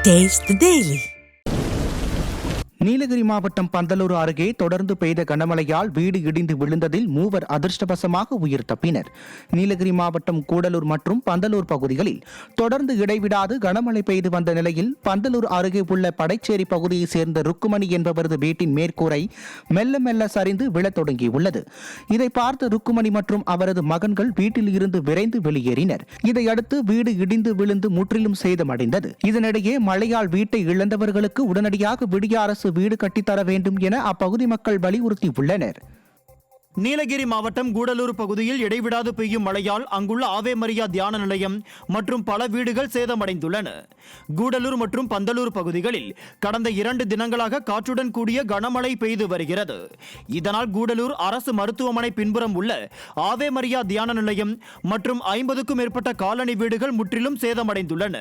Taste the Daily. Nilgiri மாவட்டம் பந்தலூர் அருகே தொடர்ந்து பெய்த கனமழையால் வீடு இடிந்து விழுந்ததில் மூவர் அதிர்ஷ்டவசமாக உயிர் தப்பினர். நீலகிரி மாவட்டம் கூடலூர் மற்றும் பந்தலூர் பகுதிகளில் தொடர்ந்து இடைவிடாது கனமழை பெய்து வந்த நிலையில் பந்தலூர் அருகே உள்ள படைச்சேரி பகுதியைச் சேர்ந்த ருக்குமணி என்பவரது வீட்டின் மேற்கூரை மெல்ல மெல்ல சரிந்து விழத் தொடங்கியுள்ளது. இதை பார்த்த ருக்குமணி மற்றும் அவரது மகன்கள் வீட்டில் இருந்து விரைந்து வெளியேறினர். இதையடுத்து வீடு இடிந்து விழுந்து முற்றிலும் சேதமடைந்தது. இதனிடையே மழையால் வீட்டை இழந்தவர்களுக்கு உடனடியாக விடிய அரசு வீடு கட்டித்தர வேண்டும் என அப்பகுதி மக்கள் வலியுறுத்தியுள்ளனர். நீலகிரி மாவட்டம் கூடலூர் பகுதியில் இடைவிடாது பெய்யும் மழையால் அங்குள்ள ஆவே மரியா தியான நிலையம் மற்றும் பல வீடுகள் சேதமடைந்துள்ளன. கூடலூர் மற்றும் பந்தலூர் பகுதிகளில் கடந்த 2 தினங்களாக காற்றுடன் கூடிய கனமழை பெய்து வருகிறது. இதனால் கூடலூர் அரசு மருத்துவமனை பின்புறம் உள்ள ஆவே மரியா தியான நிலையம் மற்றும் 50க்கும் மேற்பட்ட காலனி வீடுகள் முற்றிலும் சேதமடைந்துள்ளன.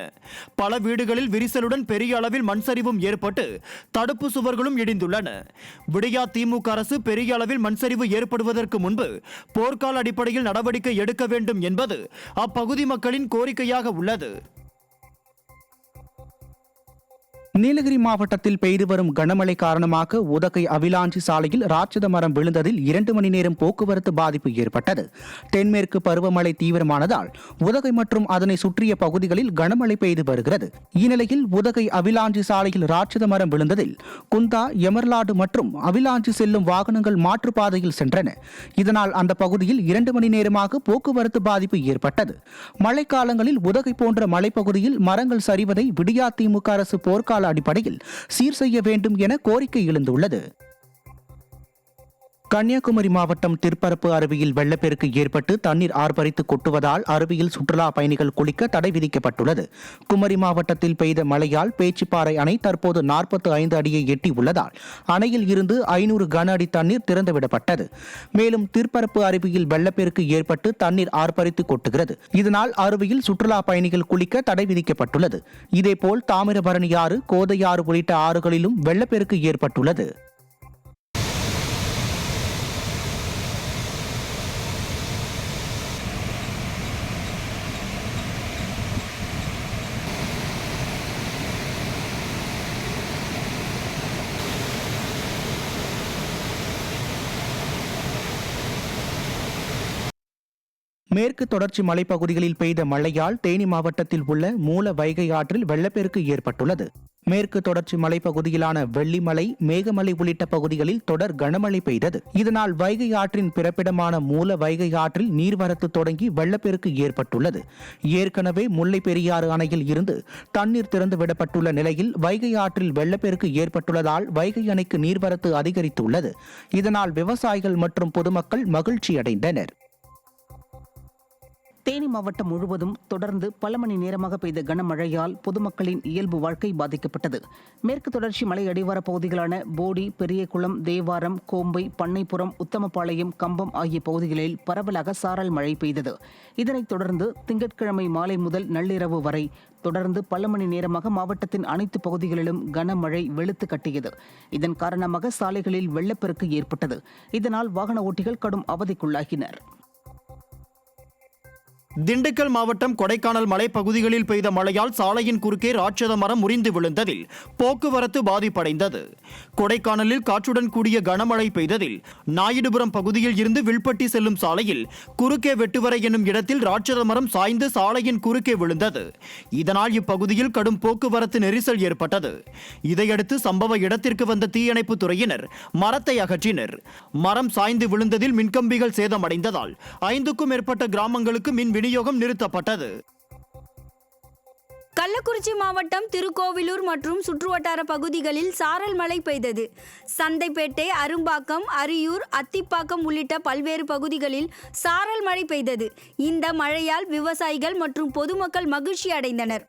பல வீடுகளில் விரிசலுடன் பெரிய அளவில் மண்சரிவும் ஏற்பட்டு தடுப்பு சுவர்களும் இடிந்துள்ளன. விடியா திமுக அரசு பெரிய அளவில் மண்சரிவு ஏற்படும் முன்பு போர்க்கால அடிப்படையில் நடவடிக்கை எடுக்க வேண்டும் என்பது அப்பகுதி மக்களின் கோரிக்கையாக உள்ளது. நீலகிரி மாவட்டத்தில் பெய்து வரும் கனமழை காரணமாக உதகை அவிலாஞ்சி சாலையில் ராட்சத மரம் விழுந்ததில் 2 மணி நேரம் போக்குவரத்து பாதிப்பு ஏற்பட்டது. தென்மேற்கு பருவமழை தீவிரமானதால் உதகை மற்றும் அதனை சுற்றிய பகுதிகளில் கனமழை பெய்து வருகிறது. இந்நிலையில் உதகை அவிலாஞ்சி சாலையில் ராட்சத மரம் விழுந்ததில் குந்தா, எமர்லாடு மற்றும் அவிலாஞ்சி செல்லும் வாகனங்கள் மாற்றுப்பாதையில் சென்றன. இதனால் அந்த பகுதியில் 2 மணி நேரமாக போக்குவரத்து பாதிப்பு ஏற்பட்டது. மழைக்காலங்களில் உதகை போன்ற மலைப்பகுதியில் மரங்கள் சரிவதை விடியா திமுக அரசு போர்க்கால அடிப்படையில் சீர் செய்ய வேண்டும் என கோரிக்கை எழுந்துள்ளது. கன்னியாகுமரி மாவட்டம் திருப்பரப்பு அருவியில் வெள்ளப்பெருக்கு ஏற்பட்டு தண்ணீர் ஆர்ப்பரித்து கொட்டுவதால் அருவியில் சுற்றுலா பயணிகள் குளிக்க தடை விதிக்கப்பட்டுள்ளது. குமரி மாவட்டத்தில் பெய்த மழையால் பேச்சிப்பாறை அணை தற்போது 45 அடியை எட்டி உள்ளதால் அணையில் இருந்து 500 கன அடி தண்ணீர் திறந்துவிடப்பட்டது. மேலும் திருப்பரப்பு அருவியில் வெள்ளப்பெருக்கு ஏற்பட்டு தண்ணீர் ஆர்ப்பரித்து கொட்டுகிறது. இதனால் அருவியில் சுற்றுலா பயணிகள் குளிக்க தடை விதிக்கப்பட்டுள்ளது. இதேபோல் தாமிரபரணி ஆறு, கோதையாறு உள்ளிட்ட ஆறுகளிலும் வெள்ளப்பெருக்கு ஏற்பட்டுள்ளது. மேற்கு தொடர்ச்சி மலைப்பகுதிகளில் பெய்த மழையால் தேனி மாவட்டத்தில் உள்ள மூல வைகை ஆற்றில் வெள்ளப்பெருக்கு ஏற்பட்டுள்ளது. மேற்கு தொடர்ச்சி மலைப்பகுதியிலான வெள்ளிமலை, மேகமலை உள்ளிட்ட பகுதிகளில் தொடர் கனமழை பெய்தது. இதனால் வைகை ஆற்றின் பிறப்பிடமான மூல வைகை ஆற்றில் நீர்வரத்து தொடங்கி வெள்ளப்பெருக்கு ஏற்பட்டுள்ளது. ஏற்கனவே முல்லை பெரியாறு அணையில் இருந்து தண்ணீர் திறந்து விடப்பட்டுள்ள நிலையில் வைகை ஆற்றில் வெள்ளப்பெருக்கு ஏற்பட்டுள்ளதால் வைகை அணைக்கு நீர்வரத்து அதிகரித்துள்ளது. இதனால் விவசாயிகள் மற்றும் பொதுமக்கள் மகிழ்ச்சியடைந்தனர். தேனி மாவட்டம் முழுவதும் தொடர்ந்து பல மணி நேரமாக பெய்த கனமழையால் பொதுமக்களின் இயல்பு வாழ்க்கை பாதிக்கப்பட்டது. மேற்கு தொடர்ச்சி மலை அடிவார பகுதிகளான போடி, பெரியகுளம், தேவாரம், கோம்பை, பண்ணைப்புறம், உத்தமபாளையம், கம்பம் ஆகிய பகுதிகளில் பரவலாக சாரல் மழை பெய்தது. இதனைத் தொடர்ந்து திங்கட்கிழமை மாலை முதல் நள்ளிரவு வரை தொடர்ந்து பல மணி நேரமாக மாவட்டத்தின் அனைத்து பகுதிகளிலும் கனமழை வெளுத்து கட்டியது. இதன் காரணமாக சாலைகளில் வெள்ளப்பெருக்கு ஏற்பட்டது. இதனால் வாகன ஓட்டிகள் கடும் அவதிக்குள்ளாகினர். திண்டுக்கல் மாவட்டம் கொடைக்கானல் மலைப்பகுதிகளில் பெய்த மழையால் சாலையின் குறுக்கே ராட்சத மரம் முறிந்து விழுந்ததில் போக்குவரத்து பாதிப்படைந்தது. கொடைக்கானலில் காற்றுடன் கூடிய கனமழை பெய்ததில் நாயுடுபுரம் பகுதியில் இருந்து வில்பட்டி செல்லும் சாலையில் குறுக்கே வெட்டுவரை என்னும் இடத்தில் ராட்சத மரம் சாய்ந்து சாலையின் குறுக்கே விழுந்தது. இதனால் இப்பகுதியில் கடும் போக்குவரத்து நெரிசல் ஏற்பட்டது. இதையடுத்து சம்பவ இடத்திற்கு வந்த தீயணைப்பு துறையினர் மரத்தை அகற்றினர். மரம் சாய்ந்து விழுந்ததில் மின்கம்பிகள் சேதமடைந்ததால் 5க்கும் மேற்பட்ட கிராமங்களுக்கு மின் விநியோகம் நிறுத்தப்பட்டது. கள்ளக்குறிச்சி மாவட்டம் திருக்கோவிலூர் மற்றும் சுற்றுவட்டார பகுதிகளில் சாரல் மழை பெய்தது. சந்தைப்பேட்டை, அரும்பாக்கம், அரியூர், அத்திப்பாக்கம் உள்ளிட்ட பல்வேறு பகுதிகளில் சாரல் மழை பெய்தது. இந்த மழையால் விவசாயிகள் மற்றும் பொதுமக்கள் மகிழ்ச்சி அடைந்தனர்.